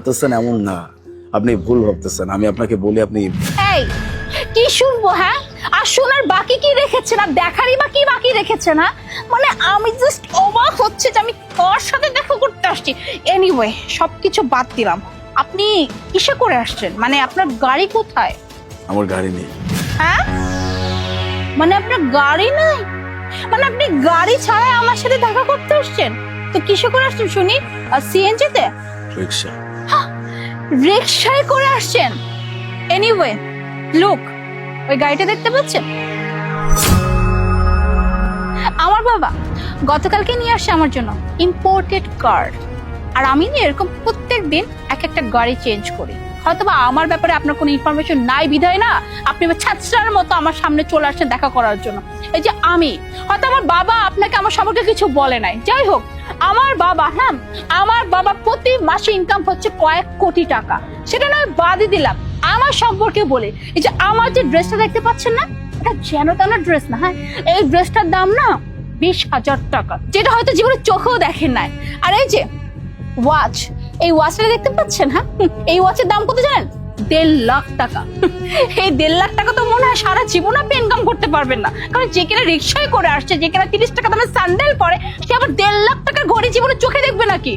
ভাবতেছেন এমন না, আপনি ভুল ভাবতেছেন। আমি আপনাকে বলি আপনি এই কি শুনবো? হ্যাঁ, আর শোনার বাকি কি রেখেছে না, দেখারই বা কি বাকি রেখেছে না? মানে আমি জাস্ট অবাক হচ্ছে যে আমি কার সাথে দেখা করতে আসছি। এনিওয়ে, সবকিছু বাদ দিলাম, আপনি কিসে করে আসছেন? মানে আপনার গাড়ি কোথায়? আমার গাড়ি নেই। হ্যাঁ, মানে আপনার গাড়ি নাই? মানে আপনি গাড়ি ছাড়া আমার সাথে দেখা করতে আসছেন? তো কিসে করে আসছেন শুনি? সিএনজি তে? রিক্সা। রিকশায় করে আসছেন? এনিওয়ে, লুক, ওই গাড়িটা দেখতে পাচ্ছেন? আমার বাবা গতকালকে নিয়ে আসছে আমার জন্য ইম্পোর্টেড কার। আর আমি না এরকম প্রত্যেক দিন এক একটা গাড়ি চেঞ্জ করি। হয়তোবা আমার ব্যাপারে আপনার কোনো ইনফরমেশন নাই বিধায় না আপনি ছাত্রার মতো আমার সামনে চলে আসছেন দেখা করার জন্য। এই যে আমি, হয়তো আমার বাবা আপনাকে আমার সম্পর্কে কিছু বলে নাই, যাই হোক, আমার বাবা, হ্যাঁ, আমার বাবা প্রতি মাসে ইনকাম হচ্ছে কয়েক কোটি টাকা। সেটা নয় বাদই দিলাম, আমার সম্পর্কে বলে, এই যে আমার যে ড্রেসটা দেখতে পাচ্ছেন না, এটা যেন তেন ড্রেস না, হ্যাঁ, এই ড্রেসটার দাম না 20,000 টাকা, যেটা হয়তো জীবনে চোখেও দেখেন নাই। আর এই যে ওয়াচ, এই ওয়াচটা দেখতে পাচ্ছেন, হ্যাঁ, এই ওয়াচের দাম কত জানেন? 1.5 লাখ টাকা। এই 1.5 লাখ টাকা তো মনে হয় সারা জীবন আপনি ইনকাম করতে পারবেন না, কারণ যে কিনা রিক্সায় করে আসছে, যে কিনা 30 টাকা দামের স্যান্ডেল পরে, সে আবার 1.5 লাখ টাকার ঘড়ি জীবনে চোখে দেখবে নাকি?